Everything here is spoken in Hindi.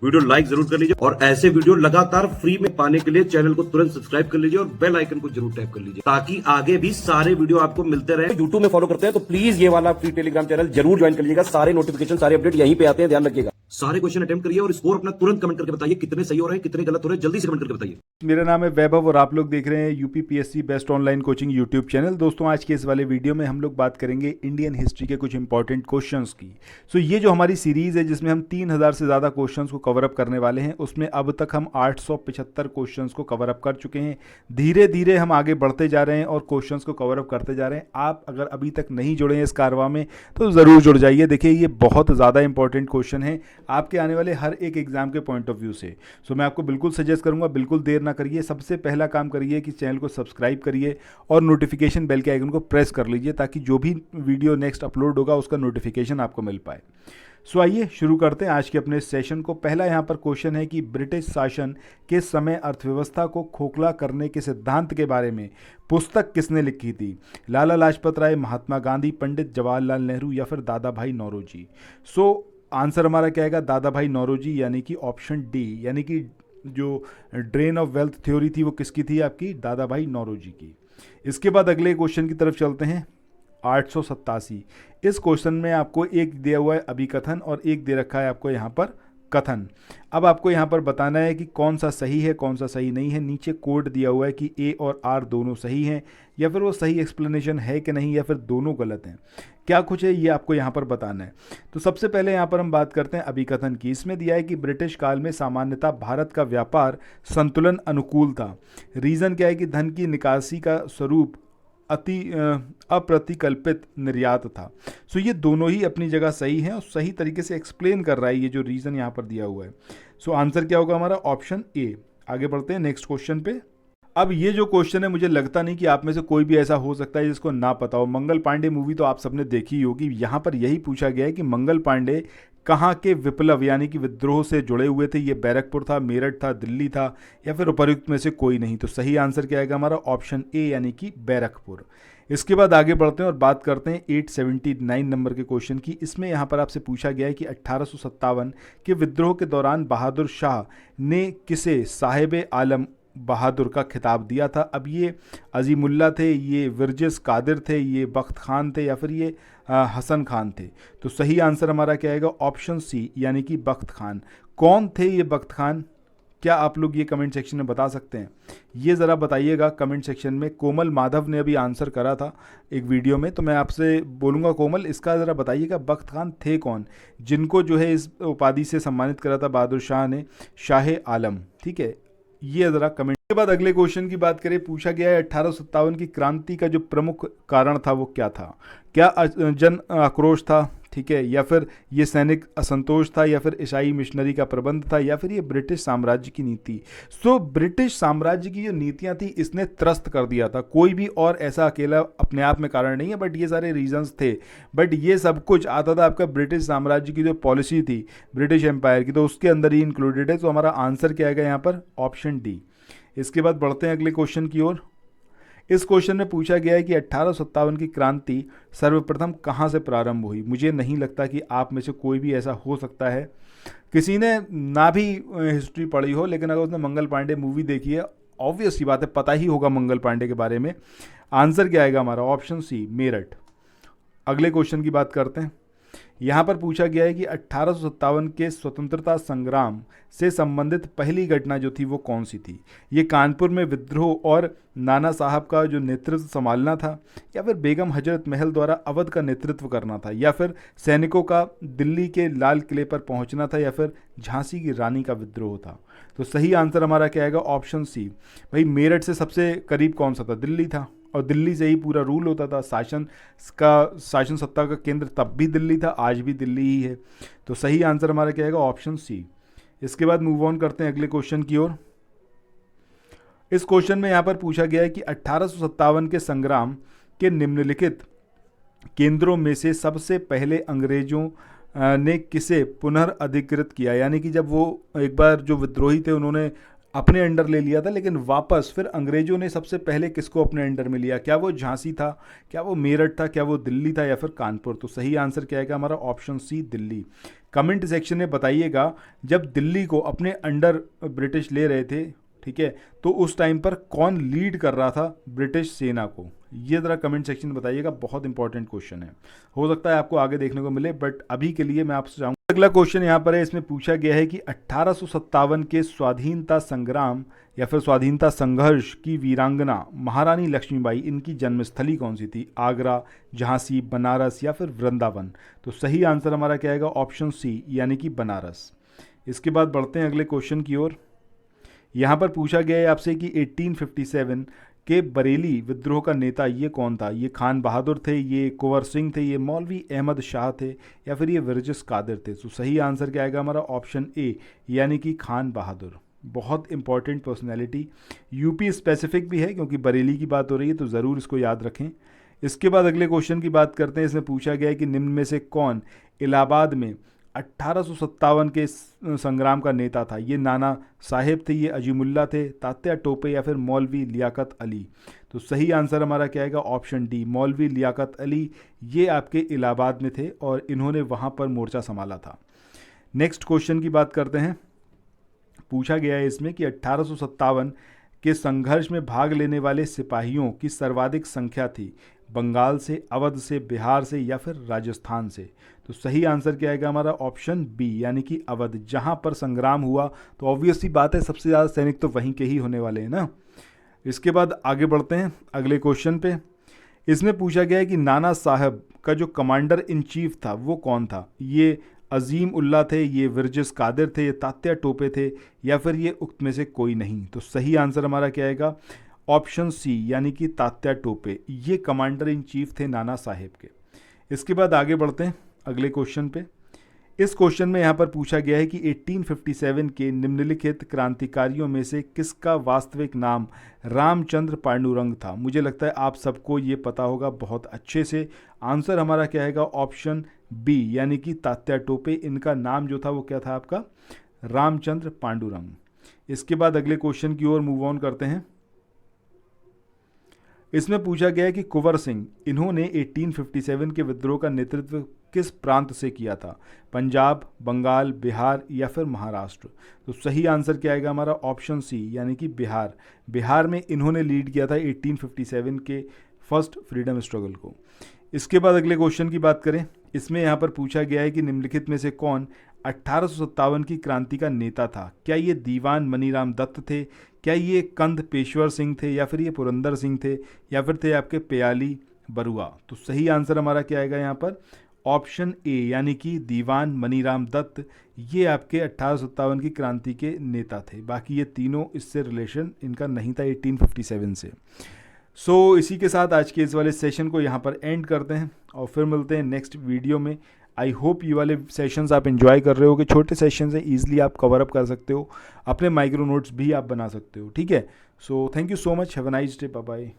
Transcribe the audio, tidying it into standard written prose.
वीडियो लाइक जरूर कर लीजिए और ऐसे वीडियो लगातार फ्री में पाने के लिए चैनल को तुरंत सब्सक्राइब कर लीजिए और बेल आइकन को जरूर टैप कर लीजिए ताकि आगे भी सारे वीडियो आपको मिलते रहे। यूट्यूब में फॉलो करते हैं तो प्लीज ये वाला फ्री टेलीग्राम चैनल जरूर ज्वाइन कर लीजिएगा। सारे नोटिफिकेशन सारे अपडेट यहीं पे आते हैं, ध्यान रखिएगा। सारे क्वेश्चन अटेम्प्ट करिए और स्कोर अपना तुरंत कमेंट करके बताइए कितने सही हो रहे हैं कितने गलत हो रहे हैं, जल्दी से कमेंट करके बताइए। मेरा नाम है वैभव और आप लोग देख रहे हैं UPPSC best online coaching YouTube channel. दोस्तों आज के इस वाले वीडियो में हम लोग बात करेंगे इंडियन हिस्ट्री के कुछ इंपॉर्टेंट क्वेश्चंस की। सो ये जो हमारी सीरीज़ है जिसमें हम 3000 से ज़्यादा क्वेश्चंस को कवर अप करने वाले हैं, उसमें अब तक हम 875 क्वेश्चंस को कवर अप कर चुके हैं। धीरे धीरे हम आगे बढ़ते जा रहे हैं और क्वेश्चंस को कवर अप करते जा रहे हैं। आप अगर अभी तक नहीं जुड़े हैं इस कारवां में तो ज़रूर जुड़ जाइए। देखिए ये बहुत ज़्यादा इंपॉर्टेंट क्वेश्चन है आपके आने वाले हर एक एग्जाम के पॉइंट ऑफ व्यू से। सो मैं आपको बिल्कुल सजेस्ट करूंगा, बिल्कुल देर ना करिए। सबसे पहला काम करिए कि चैनल को सब्सक्राइब करिए और नोटिफिकेशन बेल के आइकन को प्रेस कर लीजिए ताकि जो भी वीडियो नेक्स्ट अपलोड होगा उसका नोटिफिकेशन आपको मिल पाए। सो आइए शुरू करते हैं आज के अपने सेशन को। पहला यहाँ पर क्वेश्चन है कि ब्रिटिश शासन के समय अर्थव्यवस्था को खोखला करने के सिद्धांत के बारे में पुस्तक किसने लिखी थी? लाला लाजपत राय, महात्मा गांधी, पंडित जवाहरलाल नेहरू या फिर दादा भाई नौरोजी। सो आंसर हमारा क्या आएगा? दादा भाई नौरोजी, यानी कि ऑप्शन डी, यानी कि जो ड्रेन ऑफ वेल्थ थ्योरी थी वो किसकी थी? आपकी दादा भाई नौरोजी की। इसके बाद अगले क्वेश्चन की तरफ चलते हैं। 887 इस क्वेश्चन में आपको एक दिया हुआ है अभिकथन और एक दे रखा है आपको यहाँ पर कथन। अब आपको यहाँ पर बताना है कि कौन सा सही है कौन सा सही नहीं है। नीचे कोड दिया हुआ है कि ए और आर दोनों सही हैं या फिर वो सही एक्सप्लेनेशन है कि नहीं या फिर दोनों गलत हैं। क्या कुछ है ये आपको यहाँ पर बताना है। तो सबसे पहले यहाँ पर हम बात करते हैं अभिकथन की। इसमें दिया है कि ब्रिटिश काल में सामान्यतः भारत का व्यापार संतुलन अनुकूल था। रीज़न क्या है कि धन की निकासी का स्वरूप अप्रतिकल्पित निर्यात था। सो ये दोनों ही अपनी जगह सही हैं और सही तरीके से एक्सप्लेन कर रहा है ये जो रीज़न यहाँ पर दिया हुआ है। सो आंसर क्या होगा हमारा? Option A. आगे बढ़ते हैं नेक्स्ट क्वेश्चन पे। अब ये जो क्वेश्चन है मुझे लगता नहीं कि आप में से कोई भी ऐसा हो सकता है जिसको ना पता हो। मंगल पांडे मूवी तो आप सबने देखी ही होगी। यहाँ पर यही पूछा गया है कि मंगल पांडे कहाँ के विप्लव यानी कि विद्रोह से जुड़े हुए थे? ये बैरकपुर था, मेरठ था, दिल्ली था या फिर उपर्युक्त में से कोई नहीं। तो सही आंसर क्या आएगा हमारा? ऑप्शन ए यानी कि बैरकपुर। इसके बाद आगे बढ़ते हैं और बात करते हैं 879 नंबर के क्वेश्चन की। इसमें यहाँ पर आपसे पूछा गया है कि 1857 के विद्रोह के दौरान बहादुर शाह ने किसे साहिब आलम बहादुर का खिताब दिया था? अब ये अजीमुल्ला थे, ये विरजिस कादिर थे, ये बख्त खान थे या फिर ये हसन खान थे? तो सही आंसर हमारा क्या आएगा? ऑप्शन सी यानी कि बख्त खान। कौन थे ये बख्त खान? क्या आप लोग ये कमेंट सेक्शन में बता सकते हैं? ये ज़रा बताइएगा कमेंट सेक्शन में। कोमल माधव ने अभी आंसर करा था एक वीडियो में, तो मैं आपसे बोलूँगा कोमल इसका ज़रा बताइएगा बख्त खान थे कौन जिनको जो है इस उपाधि से सम्मानित करा था बहादुर शाह ने, शाह आलम। ठीक है, ये ज़रा कमेंट। के बाद अगले क्वेश्चन की बात करें। पूछा गया है 1857 की क्रांति का जो प्रमुख कारण था वो क्या था? क्या जन आक्रोश था, ठीक है, या फिर ये सैनिक असंतोष था या फिर ईसाई मिशनरी का प्रबंध था या फिर ये ब्रिटिश साम्राज्य की नीति? सो ब्रिटिश साम्राज्य की जो नीतियां थी इसने त्रस्त कर दिया था। कोई भी और ऐसा अकेला अपने आप में कारण नहीं है, बट ये सारे रीजंस थे। बट ये सब कुछ आता था आपका ब्रिटिश साम्राज्य की जो पॉलिसी थी ब्रिटिश एम्पायर की, तो उसके अंदर ही इंक्लूडेड है। तो हमारा आंसर क्या आएगा यहाँ पर? Option D. इसके बाद बढ़ते हैं अगले क्वेश्चन की ओर। इस क्वेश्चन में पूछा गया है कि 1857 की क्रांति सर्वप्रथम कहाँ से प्रारंभ हुई? मुझे नहीं लगता कि आप में से कोई भी ऐसा हो सकता है किसी ने ना भी हिस्ट्री पढ़ी हो, लेकिन अगर उसने मंगल पांडे मूवी देखी है ऑब्वियस सी बात है पता ही होगा मंगल पांडे के बारे में। आंसर क्या आएगा हमारा? Option C, Meerut. अगले क्वेश्चन की बात करते हैं। यहाँ पर पूछा गया है कि 1857 के स्वतंत्रता संग्राम से संबंधित पहली घटना जो थी वो कौन सी थी? ये कानपुर में विद्रोह और नाना साहब का जो नेतृत्व संभालना था या फिर बेगम हजरत महल द्वारा अवध का नेतृत्व करना था या फिर सैनिकों का दिल्ली के लाल किले पर पहुंचना था या फिर झांसी की रानी का विद्रोह था? तो सही आंसर हमारा क्या आएगा? Option C. भाई मेरठ से सबसे करीब कौन सा था? दिल्ली था और दिल्ली से ही पूरा रूल होता था। शासन सत्ता का केंद्र तब भी दिल्ली था, आज भी दिल्ली ही है। तो सही आंसर हमारा क्या आएगा? Option C. इसके बाद मूव ऑन करते हैं अगले क्वेश्चन की ओर। इस क्वेश्चन में यहाँ पर पूछा गया है कि 1857 के संग्राम के निम्नलिखित केंद्रों में से सबसे पहले अंग्रेजों ने किसे पुनर्अधिकृत किया? यानी कि जब वो एक बार जो विद्रोही थे उन्होंने अपने अंडर ले लिया था, लेकिन वापस फिर अंग्रेजों ने सबसे पहले किसको अपने अंडर में लिया? क्या वो झांसी था, क्या वो मेरठ था, क्या वो दिल्ली था या फिर कानपुर? तो सही आंसर क्या आएगा हमारा? Option C, Delhi. Comment section में बताइएगा जब दिल्ली को अपने अंडर ब्रिटिश ले रहे थे, ठीक है, तो उस टाइम पर कौन लीड कर रहा था ब्रिटिश सेना को, ये ज़रा कमेंट सेक्शन में बताइएगा। बहुत इंपॉर्टेंट क्वेश्चन है, हो सकता है आपको आगे देखने को मिले, बट अभी के लिए मैं आपसे चाहूँगा। अगला क्वेश्चन यहाँ पर है, इसमें पूछा गया है कि 1857 के स्वाधीनता संग्राम या फिर स्वाधीनता संघर्ष की वीरांगना महारानी लक्ष्मीबाई, इनकी जन्मस्थली कौन सी थी? आगरा, झांसी, बनारस या फिर वृंदावन? तो सही आंसर हमारा क्या आएगा? ऑप्शन सी यानी कि बनारस। इसके बाद बढ़ते हैं अगले क्वेश्चन की ओर। यहाँ पर पूछा गया है आपसे कि 1857 के बरेली विद्रोह का नेता ये कौन था? ये खान बहादुर थे, ये कुंवर सिंह थे, ये मौलवी अहमद शाह थे या फिर ये विरजिस कादिर थे? तो सही आंसर क्या आएगा हमारा? ऑप्शन ए यानी कि खान बहादुर। बहुत इंपॉर्टेंट पर्सनैलिटी, यूपी स्पेसिफिक भी है क्योंकि बरेली की बात हो रही है, तो ज़रूर इसको याद रखें। इसके बाद अगले क्वेश्चन की बात करते हैं। इसमें पूछा गया है कि निम्न में से कौन इलाहाबाद में 1857 के संग्राम का नेता था? ये नाना साहेब थे, ये अजीमुल्ला थे, तात्या टोपे या फिर मौलवी लियाकत अली? तो सही आंसर हमारा क्या आएगा? ऑप्शन डी मौलवी लियाकत अली। ये आपके इलाहाबाद में थे और इन्होंने वहाँ पर मोर्चा संभाला था। नेक्स्ट क्वेश्चन की बात करते हैं। पूछा गया है इसमें कि 1857 के संघर्ष में भाग लेने वाले सिपाहियों की सर्वाधिक संख्या थी बंगाल से, अवध से, बिहार से या फिर राजस्थान से? तो सही आंसर क्या आएगा हमारा? ऑप्शन बी यानी कि अवध। जहां पर संग्राम हुआ तो ऑब्वियसली बात है सबसे ज़्यादा सैनिक तो वहीं के ही होने वाले हैं ना। इसके बाद आगे बढ़ते हैं अगले क्वेश्चन पे। इसमें पूछा गया है कि नाना साहब का जो कमांडर इन चीफ था वो कौन था? ये अजीम उल्ला थे, ये विरजिस कादिर थे, ये तात्या टोपे थे या फिर ये उक्त में से कोई नहीं? तो सही आंसर हमारा क्या आएगा? ऑप्शन सी यानी कि तात्या टोपे। ये कमांडर इन चीफ थे नाना साहेब के। इसके बाद आगे बढ़ते हैं अगले क्वेश्चन पे। इस क्वेश्चन में यहाँ पर पूछा गया है कि 1857 के निम्नलिखित क्रांतिकारियों में से किसका वास्तविक नाम रामचंद्र पांडुरंग था? मुझे लगता है आप सबको ये पता होगा बहुत अच्छे से। आंसर हमारा क्या आएगा? ऑप्शन बी यानी कि तात्या टोपे। इनका नाम जो था वो क्या था आपका? रामचंद्र पांडुरंग। इसके बाद अगले क्वेश्चन की ओर मूव ऑन करते हैं। इसमें पूछा गया है कि कुंवर सिंह, इन्होंने 1857 के विद्रोह का नेतृत्व किस प्रांत से किया था? पंजाब, बंगाल, बिहार या फिर महाराष्ट्र? तो सही आंसर क्या आएगा हमारा? ऑप्शन सी यानी कि बिहार। बिहार में इन्होंने लीड किया था 1857 के फर्स्ट फ्रीडम स्ट्रगल को। इसके बाद अगले क्वेश्चन की बात करें। इसमें यहाँ पर पूछा गया है कि निम्नलिखित में से कौन 1857 की क्रांति का नेता था? क्या ये दीवान मनीराम दत्त थे, क्या ये कंद पेशवर सिंह थे या फिर ये पुरंदर सिंह थे या फिर थे आपके प्याली बरुआ? तो सही आंसर हमारा क्या आएगा यहाँ पर? ऑप्शन ए यानी कि दीवान मनीराम दत्त। ये आपके 1857 की क्रांति के नेता थे। बाकी ये तीनों इससे रिलेशन इनका नहीं था 1857 से। सो इसी के साथ आज के इस वाले सेशन को यहाँ पर एंड करते हैं और फिर मिलते हैं नेक्स्ट वीडियो में। आई होप ये वाले सेशंस आप एंजॉय कर रहे हो कि छोटे सेशन से ईजिली आप कवर अप कर सकते हो, अपने माइक्रो नोट्स भी आप बना सकते हो। ठीक है, so thank you so much, have a nice day, bye bye.